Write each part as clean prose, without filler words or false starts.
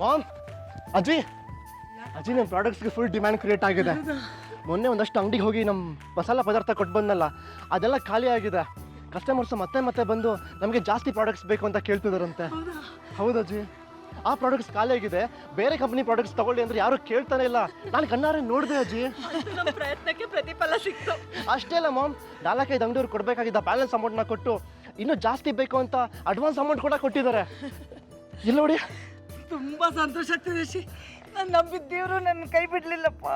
Ma'am, ಅಜ್ಜಿ ಅಜ್ಜಿ ನಿಮ್ಮ ಪ್ರಾಡಕ್ಟ್ಸ್ಗೆ ಫುಲ್ ಡಿಮ್ಯಾಂಡ್ ಕ್ರಿಯೇಟ್ ಆಗಿದೆ. ಮೊನ್ನೆ ಒಂದಷ್ಟು ಅಂಗಡಿಗೆ ಹೋಗಿ ನಮ್ಮ ಮಸಾಲ ಪದಾರ್ಥ ಕೊಟ್ಟು ಬಂದಲ್ಲ, ಅದೆಲ್ಲ ಖಾಲಿ ಆಗಿದೆ. ಕಸ್ಟಮರ್ಸ್ ಮತ್ತೆ ಮತ್ತೆ ಬಂದು ನಮಗೆ ಜಾಸ್ತಿ ಪ್ರಾಡಕ್ಟ್ಸ್ ಬೇಕು ಅಂತ ಕೇಳ್ತಿದಾರಂತೆ. ಹೌದು ಅಜ್ಜಿ, ಆ ಪ್ರಾಡಕ್ಟ್ಸ್ ಖಾಲಿ ಆಗಿದೆ. ಬೇರೆ ಕಂಪ್ನಿ ಪ್ರಾಡಕ್ಟ್ಸ್ ತಗೊಳ್ಳಿ ಅಂದ್ರೆ ಯಾರು ಕೇಳ್ತಾನೆ ಇಲ್ಲ. ನಾನು ಕಣ್ಣಾರೆ ನೋಡಿದೆ ಅಜ್ಜಿ. ನಮ್ಮ ಪ್ರಯತ್ನಕ್ಕೆ ಪ್ರತಿಫಲ ಸಿಕ್ತು. ಅಷ್ಟೇ ಅಲ್ಲ ಮಾಮ್, 4-5 ಅಂಗಡಿಯವ್ರು ಕೊಡಬೇಕಾಗಿದ್ದ ಬ್ಯಾಲೆನ್ಸ್ ಅಮೌಂಟ್ನ ಕೊಟ್ಟು ಇನ್ನೂ ಜಾಸ್ತಿ ಬೇಕು ಅಂತ ಅಡ್ವಾನ್ಸ್ ಅಮೌಂಟ್ ಕೂಡ ಕೊಟ್ಟಿದ್ದಾರೆ. ಇಲ್ಲ ನೋಡಿ, ತುಂಬಾ ಸಂತೋಷ ಆಗ್ತದೆ ಶಿ. ನಾನು ನಂಬಿದ್ದೇವ್ರು ನನ್ನ ಕೈ ಬಿಡ್ಲಿಲ್ಲಪ್ಪ.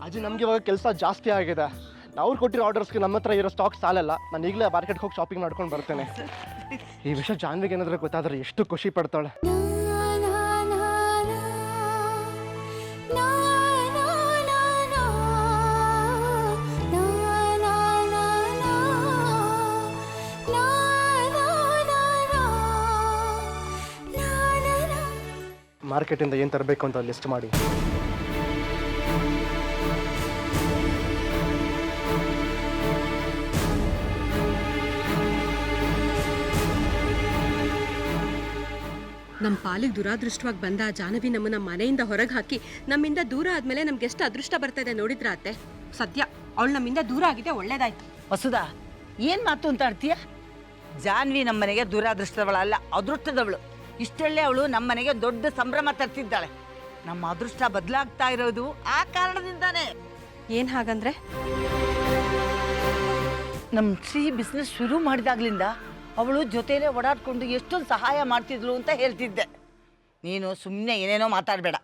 ಅಜ್ಜಿ ನಮ್ಗೆ ಇವಾಗ ಕೆಲಸ ಜಾಸ್ತಿ ಆಗಿದೆ. ಅವ್ರು ಕೊಟ್ಟಿರೋ ಆರ್ಡರ್ಸ್ಗೆ ನಮ್ಮ ಹತ್ರ ಇರೋ ಸ್ಟಾಕ್ ಸಾಲಲ್ಲ. ನಾನು ಈಗಲೇ ಮಾರ್ಕೆಟ್ಗೆ ಹೋಗಿ ಶಾಪಿಂಗ್ ಮಾಡ್ಕೊಂಡು ಬರ್ತೇನೆ. ಈ ವಿಷಯ ಜಾನ್ವಿಗೆ ಏನಾದರೂ ಗೊತ್ತಾದ್ರೆ ಎಷ್ಟು ಖುಷಿ ಪಡ್ತಾಳೆ. ಮಾರ್ಕೆಟಿಂದ ಏನು ತರಬೇಕು ಅಂತ ಲಿಸ್ಟ್ ಮಾಡಿ. ನಮ್ಮ ಪಾಲಿಗೆ ದುರಾದೃಷ್ಟವಾಗಿ ಬಂದ ಜಾಹ್ನವಿ ನಮ್ಮನ್ನ ಮನೆಯಿಂದ ಹೊರಗೆ ಹಾಕಿ ನಮ್ಮಿಂದ ದೂರ ಆದ್ಮೇಲೆ ನಮ್ಗೆ ಎಷ್ಟು ಅದೃಷ್ಟ ಬರ್ತಾ ಇದೆ ನೋಡಿದ್ರ ಅತ್ತೆ. ಸದ್ಯ ಅವಳು ನಮ್ಮಿಂದ ದೂರ ಆಗಿದೆ, ಒಳ್ಳೇದಾಯ್ತು. ವಸುದಾ, ಏನ್ ಮಾತು ಅಂತ ಆಡ್ತೀಯ? ಜಾನ್ವಿ ನಮ್ಮನೆಗೆ ದುರಾದೃಷ್ಟದವಳಲ್ಲ, ಅದೃಷ್ಟದವಳು. ಇಷ್ಟೊಳ್ಳೆ ಅವಳು ನಮ್ಮನೆಗೆ ದೊಡ್ಡ ಸಂಭ್ರಮ ತರ್ತಿದ್ದಾಳೆ. ನಮ್ಮ ಅದೃಷ್ಟ ಬದಲಾಗ್ತಾ ಇರೋದು ಆ ಕಾರಣದಿಂದಾನೇ. ಏನ್ ಹಾಗಂದ್ರೆ? ನಮ್ಮ ಶ್ರೀ ಬಿಸ್ನೆಸ್ ಶುರು ಮಾಡಿದಾಗ್ಲಿಂದ ಅವಳು ಜೊತೆಲೇ ಓಡಾಡ್ಕೊಂಡು ಎಷ್ಟೊಂದು ಸಹಾಯ ಮಾಡ್ತಿದ್ಲು ಅಂತ ಹೇಳ್ತಿದ್ದೆ. ನೀನು ಸುಮ್ಮನೆ ಏನೇನೋ ಮಾತಾಡಬೇಡ.